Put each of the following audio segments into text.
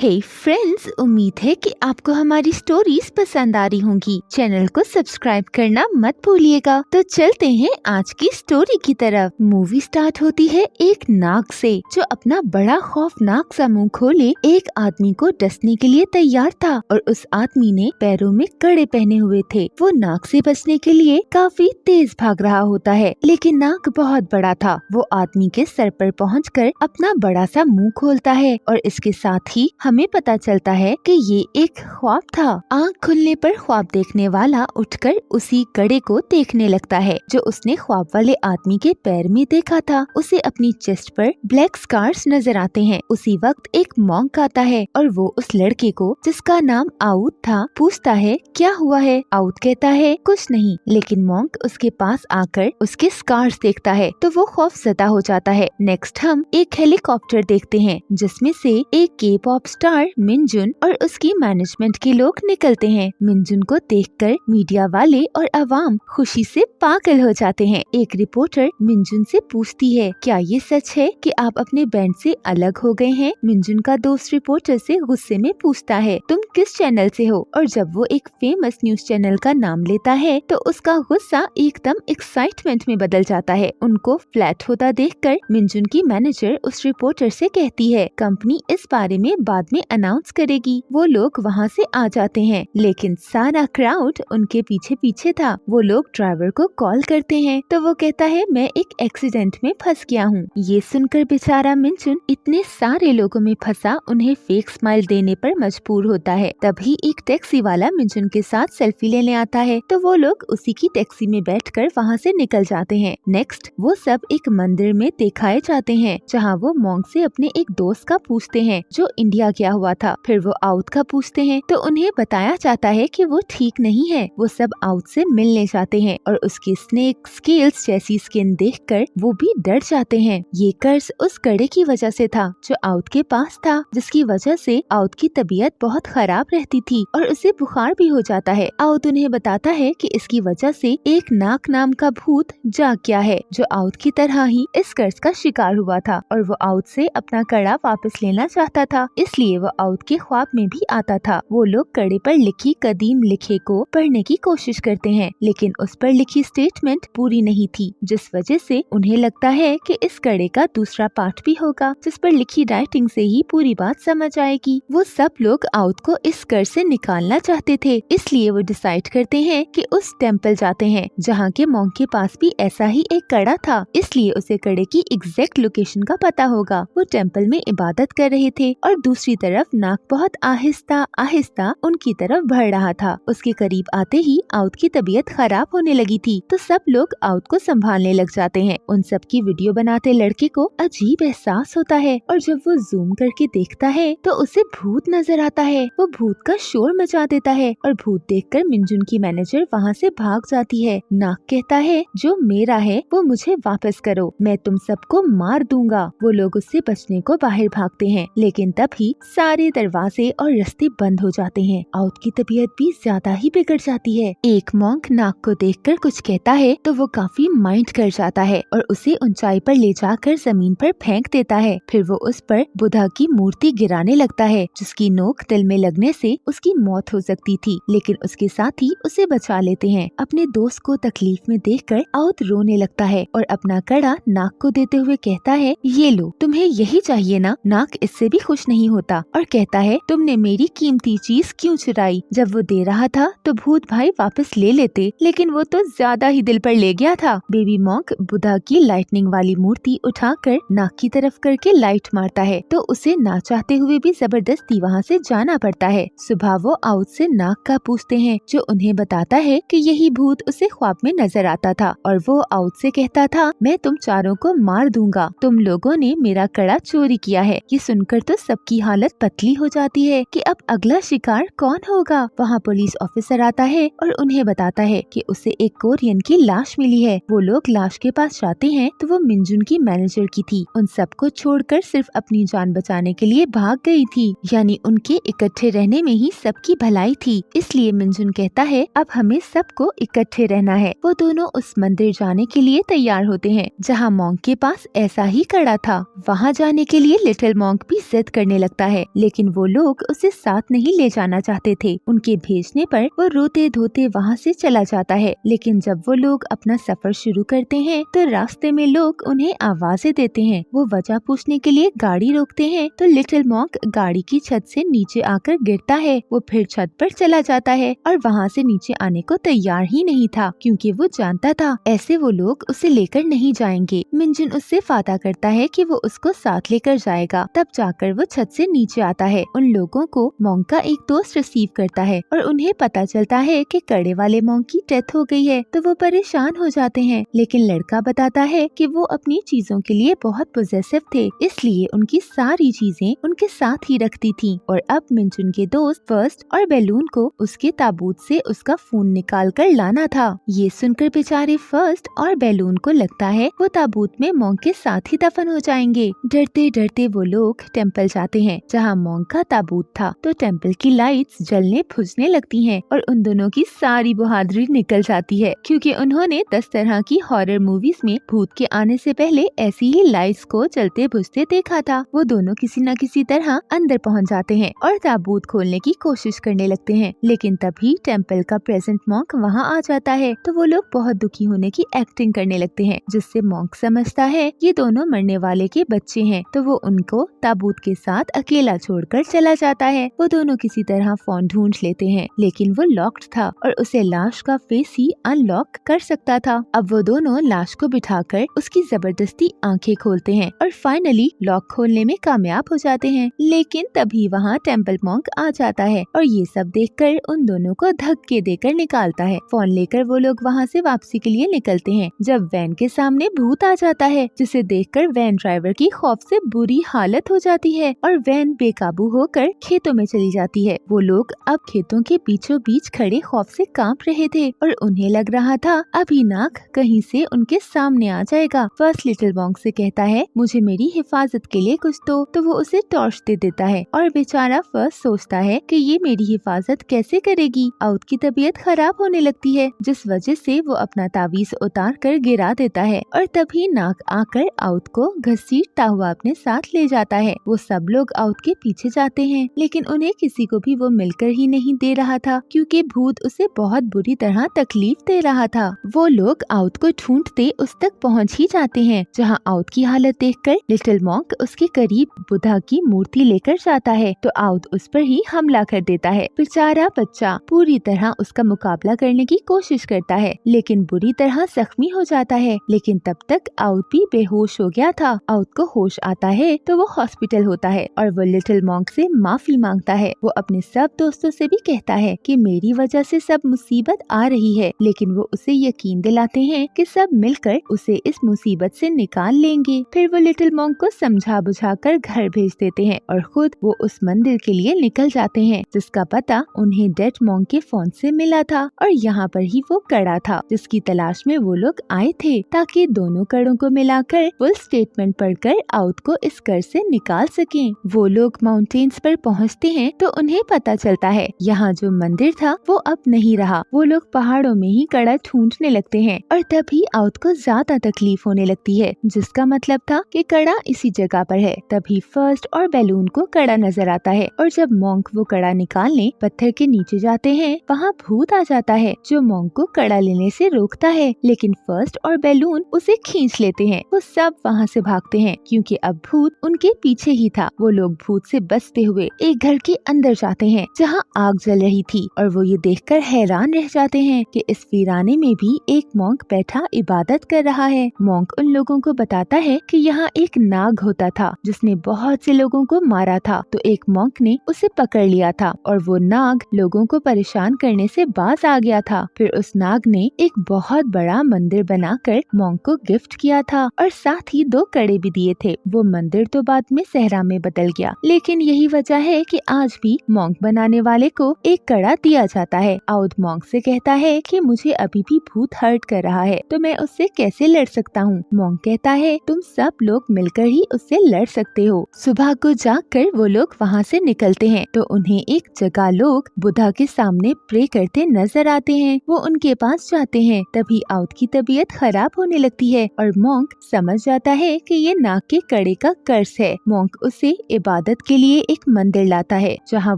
हे friends, उम्मीद है कि आपको हमारी स्टोरीज पसंद आ रही होंगी। चैनल को सब्सक्राइब करना मत भूलिएगा। तो चलते हैं आज की स्टोरी की तरफ। मूवी स्टार्ट होती है एक नाग से, जो अपना बड़ा खौफनाक सा मुंह खोले एक आदमी को डसने के लिए तैयार था और उस आदमी ने पैरों में कड़े पहने हुए थे। वो नाग से बचने के लिए काफी तेज भाग रहा होता है, लेकिन नाग बहुत बड़ा था। वो आदमी के सर पर पहुंचकर अपना बड़ा सा मुंह खोलता है और इसके साथ ही हमें पता चलता है कि ये एक ख्वाब था। आँख खुलने पर ख्वाब देखने वाला उठकर उसी कड़े को देखने लगता है जो उसने ख्वाब वाले आदमी के पैर में देखा था। उसे अपनी चेस्ट पर ब्लैक स्कार्स नजर आते हैं। उसी वक्त एक मॉन्क आता है और वो उस लड़के को, जिसका नाम आउद था, पूछता है क्या हुआ है। आउद कहता है कुछ नहीं, लेकिन मॉन्क उसके पास आकर उसके स्कार्स देखता है तो वो खौफजदा हो जाता है। नेक्स्ट हम एक हेलीकॉप्टर देखते हैं जिसमें से एक के पॉप स्टार मिनजुन और उसकी मैनेजमेंट के लोग निकलते हैं। मिनजुन को देखकर मीडिया वाले और अवाम खुशी से पागल हो जाते हैं। एक रिपोर्टर मिनजुन से पूछती है क्या ये सच है कि आप अपने बैंड से अलग हो गए हैं। मिनजुन का दोस्त रिपोर्टर से गुस्से में पूछता है तुम किस चैनल से हो, और जब वो एक फेमस न्यूज चैनल का नाम लेता है तो उसका गुस्सा एकदम एक्साइटमेंट में बदल जाता है। उनको फ्लैट होता देखकर मिनजुन की मैनेजर उस रिपोर्टर से कहती है कंपनी इस बारे में बाद में अनाउंस करेगी। वो लोग वहाँ से आ जाते हैं, लेकिन सारा क्राउड उनके पीछे पीछे था। वो लोग ड्राइवर को कॉल करते हैं तो वो कहता है मैं एक एक्सीडेंट में फंस गया हूँ। ये सुनकर बेचारा मिनजुन इतने सारे लोगों में फंसा उन्हें फेक स्माइल देने पर मजबूर होता है। तभी एक टैक्सी वाला मिनजुन के साथ सेल्फी लेने आता है तो वो लोग उसी की टैक्सी में बैठकर वहाँ से निकल जाते हैं। नेक्स्ट वो सब एक मंदिर में दिखाए जाते हैं जहाँ वो मॉन्क से अपने एक दोस्त का पूछते हैं जो इंडिया गया हुआ था। फिर वो आउद का पूछते हैं तो उन्हें बताया जाता है कि वो ठीक नहीं है। वो सब आउद से मिलने जाते हैं और उसकी स्नेक स्केल्स जैसी स्किन देखकर वो भी डर जाते हैं। ये कर्ज उस कड़े की वजह से था जो आउद के पास था, जिसकी वजह से आउद की तबीयत बहुत खराब रहती थी और उसे बुखार भी हो जाता है। आउद उन्हें बताता है कि इसकी वजह से एक नाग नाम का भूत जाग गया है जो आउद की तरह ही इस कर्ज का शिकार हुआ था और वो आउद से अपना कड़ा वापस लेना चाहता था, इसलिए वो आउद के ख्वाब में भी आता था। वो लोग कड़े पर लिखी कदीम लिखे को पढ़ने की कोशिश करते हैं, लेकिन उस पर लिखी स्टेटमेंट पूरी नहीं थी, जिस वजह से उन्हें लगता है कि इस कड़े का दूसरा पार्ट भी होगा जिस पर लिखी राइटिंग से ही पूरी बात समझ आएगी। वो सब लोग आउद को इस कर्ज से निकालना चाहते थे, इसलिए वो डिसाइड करते हैं कि उस टेम्पल जाते हैं जहाँ के मॉन्क के पास भी ऐसा ही एक कड़ा था, इसलिए उसे कड़े की एग्जैक्ट लोकेशन का पता होगा। वो टेम्पल में इबादत कर रहे थे और दूसरी तरफ नाग बहुत आहिस्ता आहिस्ता उनकी तरफ बढ़ रहा था। उसके करीब आते ही आउद की तबीयत खराब होने लगी थी तो सब लोग आउद को संभालने लग जाते हैं। उन सब की वीडियो बनाते लड़के को अजीब एहसास होता है और जब वो जूम करके देखता है तो उसे भूत नजर आता है। वो भूत का शोर मचा देता है और भूत देखकर मिनजुन की मैनेजर वहाँ से भाग जाती है। नाग कहता है जो मेरा है वो मुझे वापस करो, मैं तुम सबको मार दूंगा। वो लोग उससे बचने को बाहर भागते हैं, लेकिन तभी सारे दरवाजे और रास्ते बंद हो जाते हैं। आउद की तबीयत भी ज्यादा ही बिगड़ जाती है। एक मॉन्क नाग को देखकर कुछ कहता है तो वो काफी माइंड कर जाता है और उसे ऊंचाई पर ले जाकर जमीन पर फेंक देता है। फिर वो उस पर बुद्धा की मूर्ति गिराने लगता है जिसकी नोक दिल में लगने से उसकी मौत हो सकती थी, लेकिन उसके साथ ही उसे बचा लेते हैं। अपने दोस्त को तकलीफ में देखकर आउद रोने लगता है और अपना कड़ा नाग को देते हुए कहता है ये लो, तुम्हें यही चाहिए ना। नाग इससे भी खुश नहीं होता और कहता है तुमने मेरी कीमती चीज क्यों चुराई। जब वो दे रहा था तो भूत भाई वापस ले लेते, लेकिन वो तो ज्यादा ही दिल पर ले गया था। बेबी मॉन्क बुद्धा की लाइटनिंग वाली मूर्ति उठाकर नाग की तरफ करके लाइट मारता है तो उसे ना चाहते हुए भी जबरदस्ती वहाँ से जाना पड़ता है। सुबह वो आउद से नाग का पूछते हैं जो उन्हें बताता है कि यही भूत उसे ख्वाब में नजर आता था और वो आउद से कहता था मैं तुम चारों को मार दूंगा, तुम लोगों ने मेरा कड़ा चोरी किया है। ये सुनकर तो सबकी हालत पतली हो जाती है कि अब अगला शिकार कौन होगा। वहाँ पुलिस ऑफिसर आता है और उन्हें बताता है कि उसे एक कोरियन की लाश मिली है। वो लोग लाश के पास जाते हैं तो वो मिनजुन की मैनेजर की थी। उन सबको छोड़कर सिर्फ अपनी जान बचाने के लिए भाग गई थी, यानी उनके इकट्ठे रहने में ही सबकी भलाई थी। इसलिए मिनजुन कहता है अब हमें सबको इकट्ठे रहना है। वो दोनों उस मंदिर जाने के लिए तैयार होते हैं जहाँ मॉन्क के पास ऐसा ही कड़ा था। वहाँ जाने के लिए लिटिल मॉन्क भी जिद करने लगता है, लेकिन वो लोग उसे साथ नहीं ले जाना चाहते थे। उनके भेजने पर वो रोते धोते वहाँ से चला जाता है। लेकिन जब वो लोग अपना सफर शुरू करते हैं तो रास्ते में लोग उन्हें आवाजें देते हैं। वो वजह पूछने के लिए गाड़ी रोकते हैं तो लिटिल मॉन्क गाड़ी की छत से नीचे आकर गिरता है। वो फिर छत पर चला जाता है और वहाँ से नीचे आने को तैयार ही नहीं था, क्योंकि वो जानता था ऐसे वो लोग उसे लेकर नहीं जाएंगे। मिंजुन उससे वादा करता है कि वो उसको साथ लेकर जाएगा। तब जाकर वो छत से नीचे आता है। उन लोगों को मॉन्क का एक दोस्त रिसीव करता है और उन्हें पता चलता है कि कड़े वाले मॉन्क की डेथ हो गई है। तो वो परेशान हो जाते हैं, लेकिन लड़का बताता है कि वो अपनी चीजों के लिए बहुत पॉजेसिव थे, इसलिए उनकी सारी चीजें उनके साथ ही रखती थी। और अब मिंजुन के दोस्त फर्स्ट और बैलून को उसके ताबूत से उसका फोन निकाल कर लाना था। ये सुनकर बेचारे फर्स्ट और बैलून को लगता है वो ताबूत में मॉन्क के साथ ही दफन हो जाएंगे। डरते डरते वो लोग टेम्पल जाते हैं जहाँ मॉन्क का ताबूत था। तो टेम्पल की लाइट्स जलने बुझने लगती हैं और उन दोनों की सारी बहादुरी निकल जाती है, क्योंकि उन्होंने 10 तरह की हॉरर मूवीज में भूत के आने से पहले ऐसी ही लाइट्स को जलते बुझते देखा था। वो दोनों किसी न किसी तरह अंदर पहुँच जाते हैं और ताबूत खोलने की कोशिश करने लगते हैं, लेकिन तभी टेम्पल का प्रेजेंट मॉन्क वहाँ आ जाता है। तो वो लोग बहुत दुखी होने की एक्टिंग करने लगते हैं, जिससे मॉन्क समझता है ये दोनों मरने वाले के बच्चे हैं। तो वो उनको ताबूत के साथ अकेला छोड़कर चला जाता है। वो दोनों किसी तरह फोन ढूंढ लेते हैं, लेकिन वो लॉक्ड था और उसे लाश का फेस ही अनलॉक कर सकता था। अब वो दोनों लाश को बिठाकर उसकी जबरदस्ती आंखें खोलते हैं और फाइनली लॉक खोलने में कामयाब हो जाते हैं। लेकिन तभी वहाँ टेम्पल मॉन्क आ जाता है और ये सब देखकर उन दोनों को धक्के देकर निकालता है। फोन लेकर वो लोग वहाँ से वापसी के लिए निकलते हैं, जब वैन के सामने भूत आ जाता है, जिसे देखकर वैन ड्राइवर की खौफ से बुरी हालत हो जाती है और वैन बेकाबू होकर खेतों में चली जाती है। वो लोग अब खेतों के बीचों बीच खड़े खौफ से कांप रहे थे और उन्हें लग रहा था अभी नाग कहीं से उनके सामने आ जाएगा। फर्स्ट लिटिल मॉन्क से कहता है मुझे मेरी हिफाजत के लिए कुछ दो, तो वो उसे टॉर्च दे देता है और बेचारा फर्स्ट सोचता है कि ये मेरी हिफाजत कैसे करेगी। आउट की तबीयत खराब होने लगती है, जिस वजह से वो अपना तावीज उतार कर गिरा देता है और तभी नाग आकर आउट को घसीटता हुआ अपने साथ ले जाता है। वो सब लोग आउट के पीछे जाते हैं, लेकिन उन्हें किसी को भी वो मिलकर ही नहीं दे रहा था, क्योंकि भूत उसे बहुत बुरी तरह तकलीफ दे रहा था। वो लोग आउट को ढूंढते उस तक पहुंच ही जाते हैं, जहां आउट की हालत देखकर लिटिल मॉन्क उसके करीब बुद्धा की मूर्ति लेकर जाता है, तो आउट उस पर ही हमला कर देता है। बेचारा बच्चा पूरी तरह उसका मुकाबला करने की कोशिश करता है, लेकिन बुरी तरह जख्मी हो जाता है। लेकिन तब तक आउट भी बेहोश हो गया था। आउट को होश आता है तो वो हॉस्पिटल होता है और वो लिटिल मॉन्क से माफी मांगता है। वो अपने सब दोस्तों से भी कहता है कि मेरी वजह से सब मुसीबत आ रही है, लेकिन वो उसे यकीन दिलाते हैं कि सब मिलकर उसे इस मुसीबत से निकाल लेंगे। फिर वो लिटिल मॉन्क को समझा बुझाकर घर भेज देते हैं और खुद वो उस मंदिर के लिए निकल जाते हैं, जिसका पता उन्हें डेड मॉन्क के फोन से मिला था और यहाँ पर ही वो कड़ा था जिसकी तलाश में वो लोग आए थे, ताकि दोनों कड़ों को मिलाकर फुल स्टेटमेंट पढ़कर आउट को इस घर से निकाल सकें। वो लोग माउंटेन्स पर पहुँचते हैं तो उन्हें पता चलता है यहाँ जो मंदिर था वो अब नहीं रहा। वो लोग पहाड़ों में ही कड़ा ढूंढने लगते हैं और तभी आउट को ज्यादा तकलीफ होने लगती है, जिसका मतलब था कि कड़ा इसी जगह पर है। तभी फर्स्ट और बैलून को कड़ा नजर आता है और जब मॉन्क वो कड़ा निकालने पत्थर के नीचे जाते हैं, वहाँ भूत आ जाता है जो मॉन्क को कड़ा लेने से रोकता है, लेकिन फर्स्ट और बैलून उसे खींच लेते हैं। वो सब वहाँ से भागते हैं क्योंकि अब भूत उनके पीछे ही था। वो लोग भूत से बचते हुए एक घर के अंदर जाते हैं जहाँ आग जल रही थी और वो ये देखकर हैरान रह जाते हैं कि इस वीराने में भी एक मॉन्क बैठा इबादत कर रहा है। मॉन्क उन लोगों को बताता है कि यहाँ एक नाग होता था जिसने बहुत से लोगों को मारा था, तो एक मॉन्क ने उसे पकड़ लिया था और वो नाग लोगों को परेशान करने से बाज आ गया था। फिर उस नाग ने एक बहुत बड़ा मंदिर बनाकर मॉन्क को गिफ्ट किया था और साथ ही 2 कड़े भी दिए थे। वो मंदिर तो बाद में सहरा में बदल गया, लेकिन यही वजह है कि आज भी मॉन्क बनाने वाले को एक कड़ा दिया जाता है। आउट मॉन्क से कहता है कि मुझे अभी भी भूत हर्ट कर रहा है, तो मैं उससे कैसे लड़ सकता हूँ। मॉन्क कहता है तुम सब लोग मिलकर ही उससे लड़ सकते हो। सुबह को जागकर वो लोग वहाँ से निकलते हैं तो उन्हें एक जगह लोग बुद्धा के सामने प्रे करते नजर आते हैं। वो उनके पास जाते हैं, तभी आउट की तबीयत खराब होने लगती है और मॉन्क समझ जाता है कि ये नाग के कड़े का कर्ज है। मॉन्क उसे इबादत इबादत के लिए एक मंदिर लाता है, जहाँ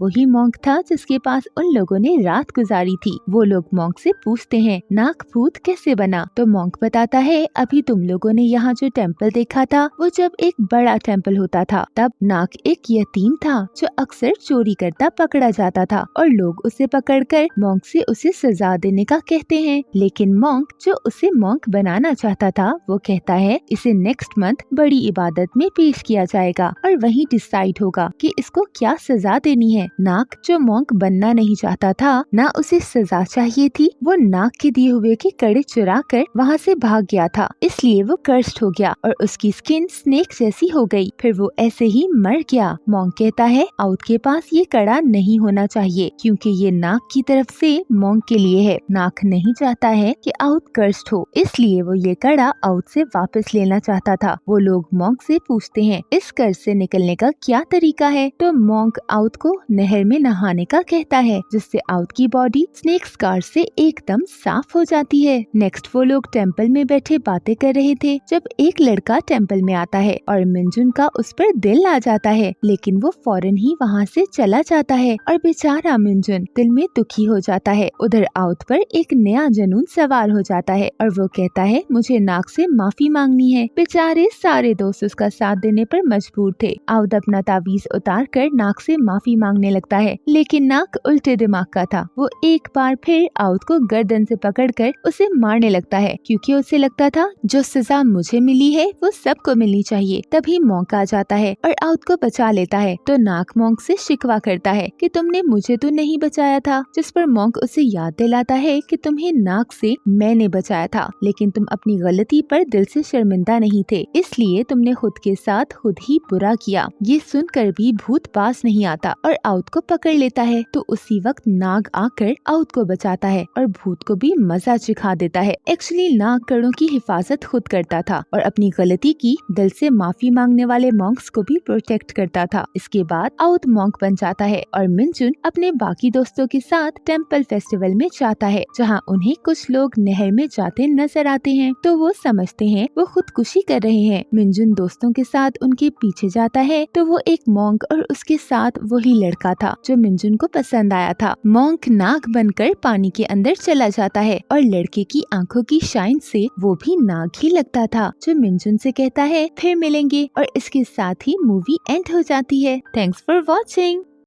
वही मॉन्क था जिसके पास उन लोगों ने रात गुजारी थी। वो लोग मॉन्क से पूछते हैं नाक भूत कैसे बना, तो मॉन्क बताता है अभी तुम लोगों ने यहाँ जो टेम्पल देखा था वो जब एक बड़ा टेम्पल होता था, तब नाक एक यतीम था जो अक्सर चोरी करता पकड़ा जाता था और लोग उसे पकड़कर मॉन्क से उसे सजा देने का कहते हैं। लेकिन मॉन्क जो उसे मॉन्क बनाना चाहता था वो कहता है इसे नेक्स्ट मंथ बड़ी इबादत में पेश किया जाएगा और वहीं डिसाइड होगा कि इसको क्या सजा देनी है। नाक जो मॉन्क बनना नहीं चाहता था, ना उसे सजा चाहिए थी, वो नाक के दिए हुए के कड़े चुरा कर वहाँ से भाग गया था, इसलिए वो कर्स्ड हो गया और उसकी स्किन स्नेक जैसी हो गई। फिर वो ऐसे ही मर गया। मॉन्क कहता है आउट के पास ये कड़ा नहीं होना चाहिए क्योंकि ये नाक की तरफ से मॉन्क के लिए है। नाक नहीं चाहता है कि आउट कर्स्ड हो, इसलिए वो ये कड़ा आउट से वापस लेना चाहता था। वो लोग मॉन्क से पूछते हैं इस कर्ज से निकलने का क्या तरीका है, तो मॉन्क आउट को नहर में नहाने का कहता है, जिससे आउट की बॉडी स्नेक स्कार से एकदम साफ हो जाती है। नेक्स्ट वो लोग टेम्पल में बैठे बातें कर रहे थे जब एक लड़का टेम्पल में आता है और मिंजुन का उस पर दिल आ जाता है, लेकिन वो फौरन ही वहाँ से चला जाता है और बेचारा मिंजुन दिल में दुखी हो जाता है। उधर आउट पर एक नया जुनून सवार हो जाता है और वो कहता है मुझे नाक से माफी मांगनी है। बेचारे सारे दोस्त उसका साथ देने पर मजबूर थे। आउट अपना तावीज उतार कर नाक से माफी मांगने लगता है, लेकिन नाक उल्टे दिमाग का था। वो एक बार फिर आउट को गर्दन से पकड़कर उसे मारने लगता है क्योंकि उसे लगता था जो सजा मुझे मिली है वो सबको मिलनी चाहिए। तभी मॉन्क आ जाता है और आउट को बचा लेता है, तो नाक मॉन्क से शिकवा करता है कि तुमने मुझे तो नहीं बचाया था, जिस पर मॉन्क उसे याद दिलाता है कि तुम्हें नाक से मैंने बचाया था, लेकिन तुम अपनी गलती पर दिल से शर्मिंदा नहीं थे, इसलिए तुमने खुद के साथ खुद ही बुरा किया। ये सुनकर भी भूत पास नहीं आता और आउट को पकड़ लेता है, तो उसी वक्त नाग आकर आउट को बचाता है और भूत को भी मजा सिखा देता है। एक्चुअली नाग कड़ों की हिफाजत खुद करता था और अपनी गलती की दिल से माफी मांगने वाले मॉन्क्स को भी प्रोटेक्ट करता था। इसके बाद आउट मॉन्क बन जाता है और मिंजुन अपने बाकी दोस्तों के साथ टेम्पल फेस्टिवल में जाता है, जहाँ उन्हें कुछ लोग नहर में जाते नजर आते हैं, तो वो समझते हैं वो खुदकुशी कर रहे हैं। मिंजुन दोस्तों के साथ उनके पीछे जाता है, तो वो एक मॉन्क और उसके साथ वही लड़का था जो मिंजुन को पसंद आया था। मॉन्क नाग बनकर पानी के अंदर चला जाता है और लड़के की आंखों की शाइन से वो भी नाग ही लगता था, जो मिंजुन से कहता है फिर मिलेंगे, और इसके साथ ही मूवी एंड हो जाती है। Thanks for watching.